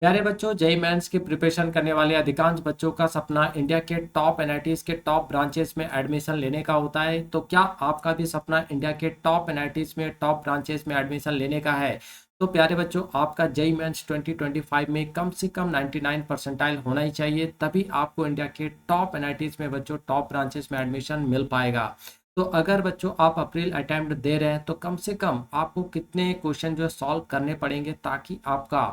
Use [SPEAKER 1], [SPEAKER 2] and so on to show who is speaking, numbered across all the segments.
[SPEAKER 1] प्यारे बच्चों, JEE mains की प्रिपरेशन करने वाले अधिकांश बच्चों का सपना इंडिया के टॉप एनआईटीज के टॉप ब्रांचेस में एडमिशन लेने का होता है। तो क्या आपका भी सपना इंडिया के टॉप एनआईटीज में टॉप ब्रांचेस में एडमिशन लेने का है? तो प्यारे बच्चों, आपका जेईई मेंस 2025 में कम से कम 99 परसेंटाइल होना ही चाहिए, तभी आपको इंडिया के टॉप एनआईटीज में बच्चों टॉप ब्रांचेस में एडमिशन मिल पाएगा। तो अगर बच्चों आप अप्रैल अटेम्प्ट दे रहे हैं तो कम से कम आपको कितने क्वेश्चन जो है सॉल्व करने पड़ेंगे ताकि आपका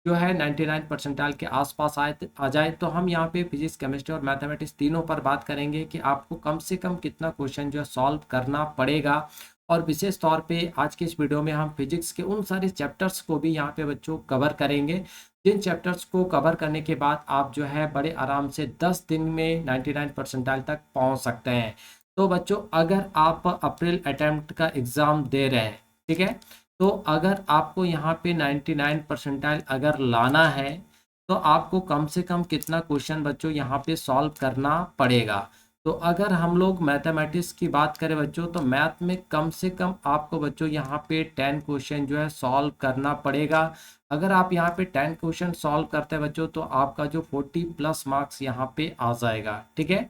[SPEAKER 1] जो है 99 परसेंटाइल के आसपास आ जाए। तो हम यहाँ पे फिजिक्स, केमिस्ट्री और मैथमेटिक्स तीनों पर बात करेंगे कि आपको कम से कम कितना क्वेश्चन जो है सॉल्व करना पड़ेगा। और विशेष तौर पे आज के इस वीडियो में हम फिजिक्स के उन सारे चैप्टर्स को भी यहाँ पे बच्चों कवर करेंगे, जिन चैप्टर्स को कवर करने के बाद आप जो है बड़े आराम से 10 दिन में 99 परसेंटाइल तक पहुँच सकते हैं। तो बच्चों, अगर आप अप्रैल अटेम्प्ट का एग्ज़ाम दे रहे हैं, ठीक है, तो अगर आपको यहाँ पे 99 परसेंटाइल अगर लाना है तो आपको कम से कम कितना क्वेश्चन बच्चों यहाँ पे सॉल्व करना पड़ेगा। तो अगर हम लोग मैथमेटिक्स की बात करें बच्चों, तो मैथ में कम से कम आपको बच्चों यहाँ पे 10 क्वेश्चन जो है सॉल्व करना पड़ेगा। अगर आप यहाँ पे 10 क्वेश्चन सॉल्व करते हैं बच्चों तो आपका जो 40 प्लस मार्क्स यहाँ पे आ जाएगा, ठीक है।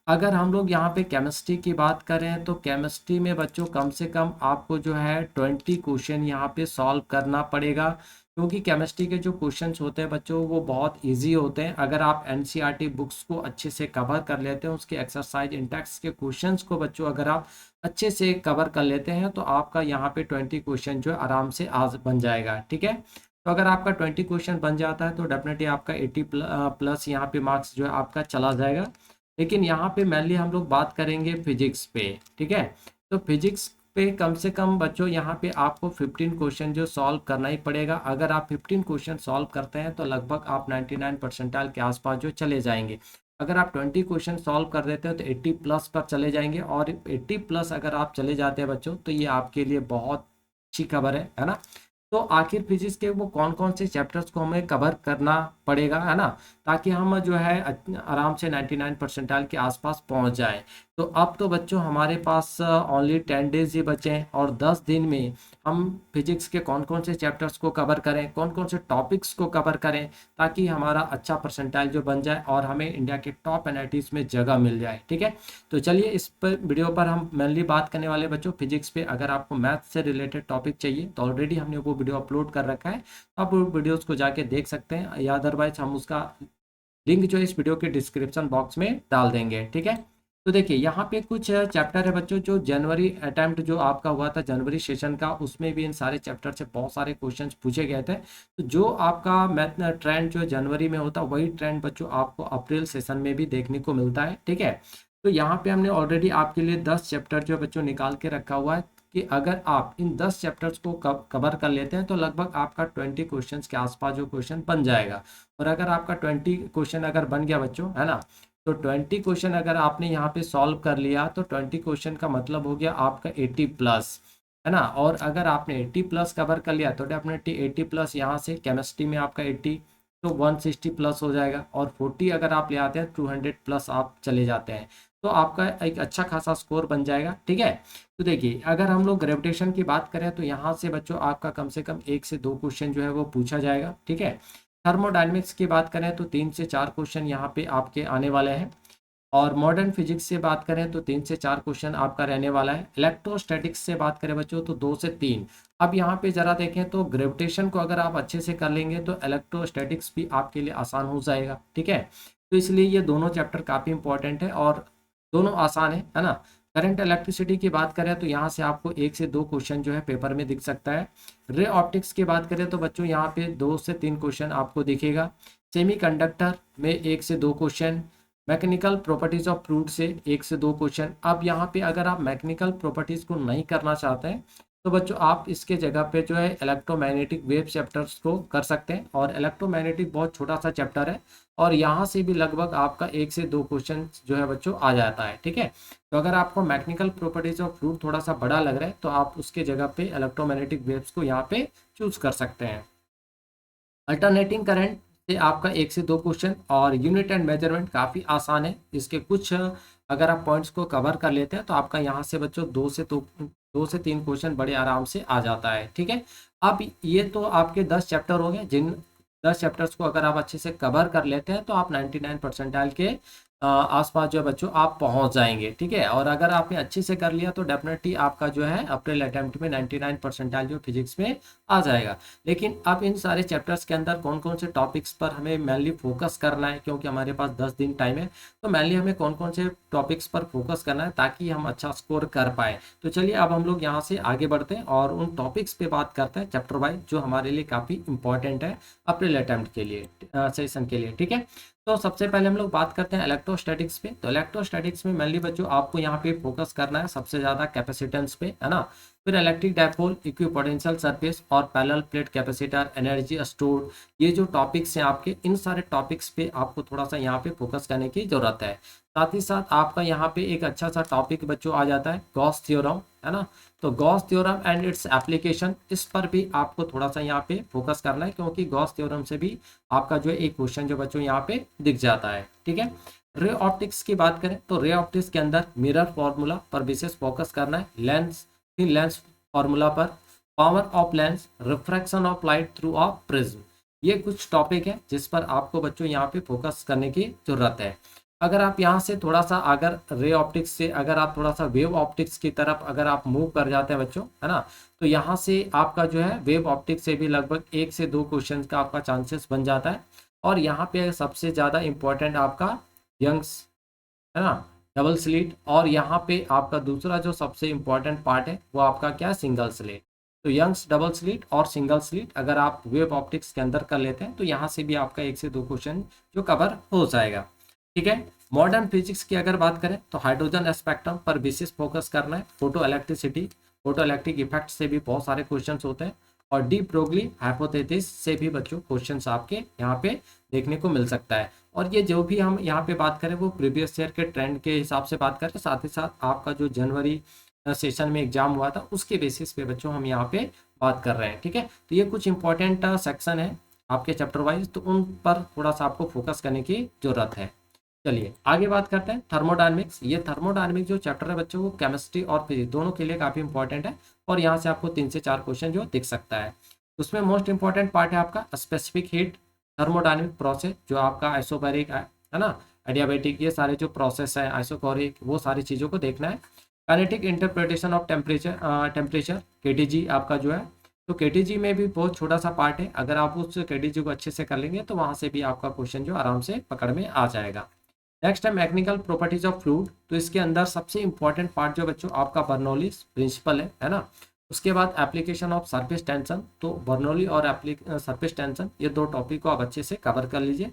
[SPEAKER 1] अगर हम लोग यहाँ पे केमिस्ट्री की बात करें तो केमिस्ट्री में बच्चों कम से कम आपको जो है 20 क्वेश्चन यहाँ पे सॉल्व करना पड़ेगा, क्योंकि केमिस्ट्री के जो क्वेश्चंस होते हैं बच्चों वो बहुत इजी होते हैं। अगर आप एनसीईआरटी बुक्स को अच्छे से कवर कर लेते हैं, उसके एक्सरसाइज इंटेक्स के क्वेश्चंस को बच्चों अगर आप अच्छे से कवर कर लेते हैं तो आपका यहाँ पे 20 क्वेश्चन जो है आराम से आज बन जाएगा, ठीक है। तो अगर आपका 20 क्वेश्चन बन जाता है तो डेफिनेटली आपका 80 प्लस यहाँ पे मार्क्स जो है आपका चला जाएगा। लेकिन यहाँ पे मेनली हम लोग बात करेंगे फिजिक्स पे, ठीक है। तो फिजिक्स पे कम से कम बच्चों यहाँ पे आपको 15 क्वेश्चन जो सॉल्व करना ही पड़ेगा। अगर आप 15 क्वेश्चन सॉल्व करते हैं तो लगभग आप 99 परसेंटाइल के आसपास जो चले जाएंगे। अगर आप 20 क्वेश्चन सॉल्व कर देते हो तो 80 प्लस पर चले जाएंगे, और 80 प्लस अगर आप चले जाते हैं बच्चों तो ये आपके लिए बहुत अच्छी खबर है ना। तो आखिर फिजिक्स के वो कौन कौन से चैप्टर्स को हमें कवर करना पड़ेगा, है ना, ताकि हम जो है आराम से 99 परसेंटाइल के आसपास पहुंच जाए। तो अब तो बच्चों हमारे पास ओनली 10 डेज ही बचे हैं, और 10 दिन में हम फिजिक्स के कौन कौन से चैप्टर्स को कवर करें, कौन कौन से टॉपिक्स को कवर करें, ताकि हमारा अच्छा परसेंटाइल जो बन जाए और हमें इंडिया के टॉप एनआईटीज में जगह मिल जाए, ठीक है। तो चलिए इस पर वीडियो पर हम मेनली बात करने वाले बच्चों फिजिक्स पे। अगर आपको मैथ से रिलेटेड टॉपिक चाहिए तो ऑलरेडी हमने वो वीडियो अपलोड कर रखा है, आप वो वीडियोस को जाके देख सकते हैं, या अदरवाइज हम उसका लिंक जो है इस वीडियो के डिस्क्रिप्शन बॉक्स में डाल देंगे, ठीक है। तो देखिए यहाँ पे कुछ चैप्टर है बच्चों, जो जनवरी अटेम्प्ट जो आपका हुआ था जनवरी सेशन का, उसमें भी इन सारे चैप्टर से बहुत सारे क्वेश्चंस पूछे गए थे। तो जो आपका मैथ ट्रेंड जो जनवरी में होता है वही ट्रेंड बच्चों आपको अप्रैल सेशन में भी देखने को मिलता है, ठीक है। तो यहाँ पे हमने ऑलरेडी आपके लिए 10 चैप्टर जो बच्चों निकाल के रखा हुआ है, कि अगर आप इन 10 चैप्टर्स को कवर कर लेते हैं तो लगभग आपका 20 क्वेश्चंस के आसपास जो क्वेश्चन बन जाएगा। और अगर आपका 20 क्वेश्चन अगर बन गया बच्चों, है ना, तो 20 क्वेश्चन अगर आपने यहाँ पे सॉल्व कर लिया तो 20 क्वेश्चन का मतलब हो गया आपका 80 प्लस, है ना। और अगर आपने 80 प्लस कवर कर लिया तो डेफिनेटली 80 प्लस यहाँ से केमिस्ट्री में आपका 80 तो 160 प्लस हो जाएगा, और 40 अगर आप ले आते हैं 200 प्लस आप चले जाते हैं, तो आपका एक अच्छा खासा स्कोर बन जाएगा, ठीक है। तो देखिए अगर हम लोग ग्रेविटेशन की बात करें तो यहाँ से बच्चों आपका कम से कम 1 से 2 क्वेश्चन जो है वो पूछा जाएगा, ठीक है। थर्मोडायनेमिक्स की बात करें तो 3 से 4 क्वेश्चन यहाँ पे आपके आने वाले हैं, और मॉडर्न फिजिक्स से बात करें तो 3 से 4 क्वेश्चन आपका रहने वाला है। इलेक्ट्रोस्टैटिक्स से बात करें बच्चों तो 2 से 3। अब यहाँ पे जरा देखें तो ग्रेविटेशन को अगर आप अच्छे से कर लेंगे तो इलेक्ट्रोस्टैटिक्स भी आपके लिए आसान हो जाएगा, ठीक है। तो इसलिए ये दोनों चैप्टर काफ़ी इंपॉर्टेंट है और दोनों आसान है ना। करंट इलेक्ट्रिसिटी की बात करें तो यहाँ से आपको 1 से 2 क्वेश्चन जो है पेपर में दिख सकता है। रे ऑप्टिक्स की बात करें तो बच्चों यहाँ पे 2 से 3 क्वेश्चन आपको दिखेगा। सेमीकंडक्टर में 1 से 2 question, mechanical properties of fluid से 1 से 2 क्वेश्चन। अब यहाँ पे अगर आप मैकेनिकल प्रॉपर्टीज को नहीं करना चाहते हैं तो बच्चों आप इसके जगह पे जो है इलेक्ट्रोमैग्नेटिक वेव चैप्टर्स को कर सकते हैं, और इलेक्ट्रोमैग्नेटिक बहुत छोटा सा चैप्टर है, और यहाँ से भी लगभग आपका 1 से 2 क्वेश्चन जो है बच्चों आ जाता है, ठीक है। तो अगर आपको मैकेनिकल प्रॉपर्टीज ऑफ फ्लूइड थोड़ा सा बड़ा लग रहा है तो आप उसके जगह पे इलेक्ट्रोमैग्नेटिक वेव्स को यहाँ पे चूज कर सकते हैं। अल्टरनेटिंग करंट से आपका 1 से 2 क्वेश्चन, और यूनिट एंड मेजरमेंट काफ़ी आसान है, इसके कुछ अगर आप पॉइंट्स को कवर कर लेते हैं तो आपका यहाँ से बच्चों 2 से 3 क्वेश्चन बड़े आराम से आ जाता है, ठीक है। अब ये तो आपके 10 चैप्टर हो गए जिन 10 चैप्टर्स को अगर आप अच्छे से कवर कर लेते हैं तो आप 99 परसेंटाइल के आसपास जो है बच्चों आप पहुंच जाएंगे, ठीक है। और अगर आपने अच्छे से कर लिया तो डेफिनेटली आपका जो है अप्रैल अटेम्प्ट में 99 परसेंटाइल जो फिजिक्स में आ जाएगा। लेकिन अब इन सारे चैप्टर्स के अंदर कौन कौन से टॉपिक्स पर हमें मेनली फोकस करना है, क्योंकि हमारे पास 10 दिन टाइम है, तो मेनली हमें कौन कौन से टॉपिक्स पर फोकस करना है ताकि हम अच्छा स्कोर कर पाए। तो चलिए अब हम लोग यहाँ से आगे बढ़ते हैं और उन टॉपिक्स पे बात करते हैं चैप्टर वाइज जो हमारे लिए काफ़ी इंपॉर्टेंट है अप्रैल अटेम्प्ट के लिए, सेशन के लिए, ठीक है। तो सबसे पहले हम लोग बात करते हैं इलेक्ट्रोस्टैटिक्स पे। तो इलेक्ट्रोस्टैटिक्स में मेनली बच्चों आपको यहाँ पे फोकस करना है सबसे ज़्यादा कैपेसिटेंस पे, है ना। फिर इलेक्ट्रिक डायपोल, इक्विपोटेंशियल सरफेस और parallel plate capacitor, energy store, ये जो टॉपिक्स हैं आपके, इन सारे टॉपिक्स पे आपको थोड़ा सा यहाँ पे फोकस करने की जरूरत है। साथ ही साथ आपका यहाँ पे एक अच्छा सा टॉपिक बच्चों आ जाता है गॉस थ्योरम, है ना। तो Gauss theorem and its application, इस पर भी आपको थोड़ा सा यहाँ पे फोकस करना है, क्योंकि गॉस थ्योरम से भी आपका जो है एक क्वेश्चन जो बच्चों यहाँ पे दिख जाता है, ठीक है। रे ऑप्टिक्स की बात करें तो रे ऑप्टिक्स के अंदर मिरर फॉर्मूला पर विशेष फोकस करना है, लेंस फिर लेंस फॉर्मूला पर, power of lens, refraction of light through a prism, ये कुछ टॉपिक है जिस पर आपको बच्चों यहाँ पे फोकस करने की जरूरत है। अगर आप यहाँ से थोड़ा सा अगर रे ऑप्टिक्स से अगर आप थोड़ा सा वेव ऑप्टिक्स की तरफ अगर आप मूव कर जाते हैं बच्चों, है ना, तो यहाँ से आपका जो है वेव ऑप्टिक्स से भी लगभग 1 से 2 क्वेश्चन का आपका चांसेस बन जाता है। और यहाँ पे सबसे ज़्यादा इम्पोर्टेंट आपका यंग्स, है ना, डबल स्लिट, और यहाँ पे आपका दूसरा जो सबसे इम्पोर्टेंट पार्ट है वो आपका क्या है, सिंगल स्लिट। तो यंग्स, डबल स्लिट और सिंगल स्लिट अगर आप वेव ऑप्टिक्स के अंदर कर लेते हैं तो यहाँ से भी आपका 1 से 2 क्वेश्चन जो कवर हो जाएगा, ठीक है। मॉडर्न फिजिक्स की अगर बात करें तो हाइड्रोजन स्पेक्ट्रम पर विशेष फोकस करना है, photo electricity, photo electric effect से भी बहुत सारे क्वेश्चंस होते हैं, और डी ब्रोगली हाइपोथेसिस से भी बच्चों क्वेश्चंस आपके यहाँ पे देखने को मिल सकता है। और ये जो भी हम यहाँ पे बात करें वो प्रीवियस ईयर के ट्रेंड के हिसाब से बात करें, साथ ही साथ आपका जो जनवरी सेशन में एग्जाम हुआ था उसके बेसिस पे बच्चों हम यहाँ पे बात कर रहे हैं, ठीक है। तो ये कुछ इंपॉर्टेंट सेक्शन है आपके चैप्टर वाइज, तो उन पर थोड़ा सा आपको फोकस करने की जरूरत है। चलिए आगे बात करते हैं थर्मोडायनेमिक्स। ये थर्मोडायनेमिक्स जो चैप्टर है बच्चों वो केमिस्ट्री और फिजिक्स दोनों के लिए काफ़ी इंपॉर्टेंट है, और यहाँ से आपको 3 से 4 क्वेश्चन जो दिख सकता है। उसमें मोस्ट इंपॉर्टेंट पार्ट है आपका स्पेसिफिक हीट थर्मोडायनेमिक प्रोसेस, जो आपका आइसोबैरिक है ना, एडियाबैटिक, ये सारे जो प्रोसेस है, आइसोकोरिक, वो सारी चीज़ों को देखना है। Kinetic interpretation of temperature KTG आपका जो है, तो केटीजी में भी बहुत छोटा सा पार्ट है, अगर आप उस केटीजी को अच्छे से कर लेंगे तो वहाँ से भी आपका क्वेश्चन जो आराम से पकड़ में आ जाएगा। नेक्स्ट है मैकेनिकल प्रॉपर्टीज ऑफ फ्लूइड, तो इसके अंदर सबसे इंपॉर्टेंट पार्ट जो बच्चों आपका बर्नौलीज प्रिंसिपल है ना। उसके बाद एप्लीकेशन ऑफ सरफेस टेंशन, तो बर्नौली और सरफेस टेंशन, ये 2 टॉपिक को आप अच्छे से कवर कर लीजिए।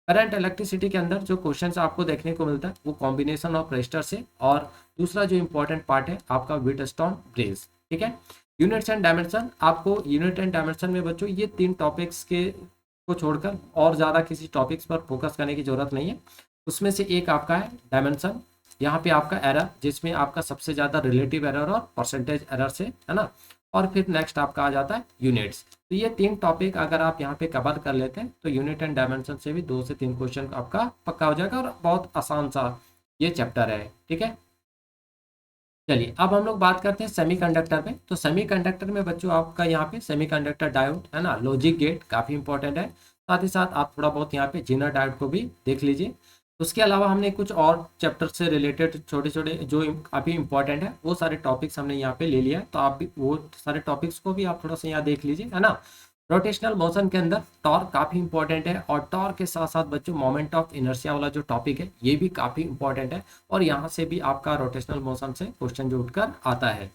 [SPEAKER 1] करंट इलेक्ट्रिसिटी के अंदर जो क्वेश्चन आपको देखने को मिलता है वो कॉम्बिनेशन ऑफ रेजिस्टर से, और दूसरा जो इंपॉर्टेंट पार्ट है आपका व्हीटस्टोन ब्रिज, ठीक है। यूनिट्स एंड डायमेंशन, आपको यूनिट एंड डायमेंशन में बच्चों ये 3 टॉपिक्स के को छोड़कर और ज़्यादा किसी टॉपिक्स पर फोकस करने की जरूरत नहीं है। उसमें से एक आपका है डायमेंशन, यहाँ पे आपका एरर, जिसमें आपका सबसे ज़्यादा रिलेटिव एरर और परसेंटेज एरर से, है ना। और फिर नेक्स्ट आपका आ जाता है यूनिट्स। तो ये 3 टॉपिक अगर आप यहाँ पे कवर कर लेते हैं तो यूनिट एंड डायमेंशन से भी 2 से 3 क्वेश्चन आपका पक्का हो जाएगा, और बहुत आसान सा ये चैप्टर है, ठीक है। चलिए अब हम लोग बात करते हैं सेमीकंडक्टर में। तो सेमीकंडक्टर में बच्चों आपका यहाँ पे सेमीकंडक्टर डायोड, है ना, लॉजिक गेट काफ़ी इंपॉर्टेंट है। साथ ही साथ आप थोड़ा बहुत यहाँ पे जेनर डायोड को भी देख लीजिए। उसके अलावा हमने कुछ और चैप्टर से रिलेटेड छोटे छोटे जो काफ़ी इंपॉर्टेंट है वो सारे टॉपिक्स हमने यहाँ पे ले लिया है, तो आप भी वो सारे टॉपिक्स को भी आप थोड़ा सा यहाँ देख लीजिए, है ना। रोटेशनल मोशन के अंदर टॉर्क काफ़ी इंपॉर्टेंट है, और टॉर्क के साथ साथ बच्चों मोमेंट ऑफ इनर्शिया वाला जो टॉपिक है ये भी काफ़ी इंपॉर्टेंट है, और यहाँ से भी आपका रोटेशनल मोशन से क्वेश्चन जो उठकर आता है।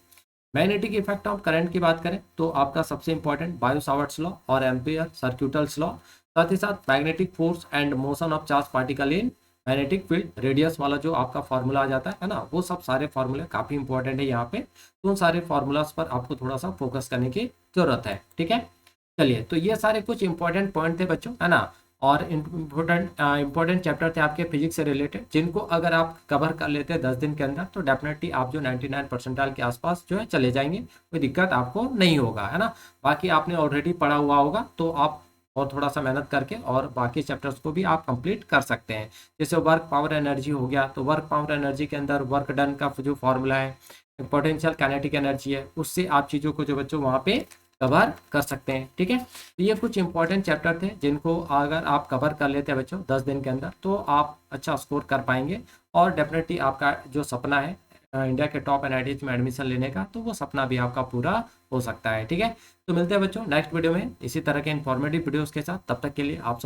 [SPEAKER 1] मैग्नेटिक इफेक्ट ऑफ करंट की बात करें तो आपका सबसे इंपॉर्टेंट बायो सावर्ट्स लॉ और एम्पियर सर्क्यूटल्स लॉ, साथ ही साथ magnetic force and motion of charge particle in magnetic field radius वाला जो आपका फॉर्मूला आ जाता है ना, वो सब सारे फॉर्मूले काफ़ी इंपॉर्टेंट है यहाँ पे, तो उन सारे फॉर्मूलाज पर आपको थोड़ा सा फोकस करने की जरूरत है, ठीक है। चलिए तो ये सारे कुछ इंपॉर्टेंट पॉइंट थे बच्चों, है ना, और इंपॉर्टेंट चैप्टर थे आपके फिजिक्स से रिलेटेड, जिनको अगर आप कवर कर लेते हैं 10 दिन के अंदर तो डेफिनेटली आप जो 99 परसेंटाइल के आसपास जो है चले जाएंगे, कोई दिक्कत आपको नहीं होगा, है ना। बाकी आपने ऑलरेडी पढ़ा हुआ होगा तो आप और थोड़ा सा मेहनत करके और बाकी चैप्टर्स को भी आप कंप्लीट कर सकते हैं। जैसे वर्क पावर एनर्जी हो गया, तो वर्क पावर एनर्जी के अंदर वर्क डन का जो फॉर्मूला है, पोटेंशियल काइनेटिक एनर्जी है, उससे आप चीज़ों को जो बच्चों वहाँ पे कवर कर सकते हैं। ठीक है, तो ये कुछ इंपॉर्टेंट चैप्टर थे जिनको अगर आप कवर कर लेते हैं बच्चों 10 दिन के अंदर, तो आप अच्छा स्कोर कर पाएंगे और डेफिनेटली आपका जो सपना है इंडिया के टॉप एनआईटीज में एडमिशन लेने का, तो वो सपना भी आपका पूरा हो सकता है। ठीक है, तो मिलते हैं बच्चों नेक्स्ट वीडियो में इसी तरह के इन्फॉर्मेटिव वीडियोस के साथ। तब तक के लिए आप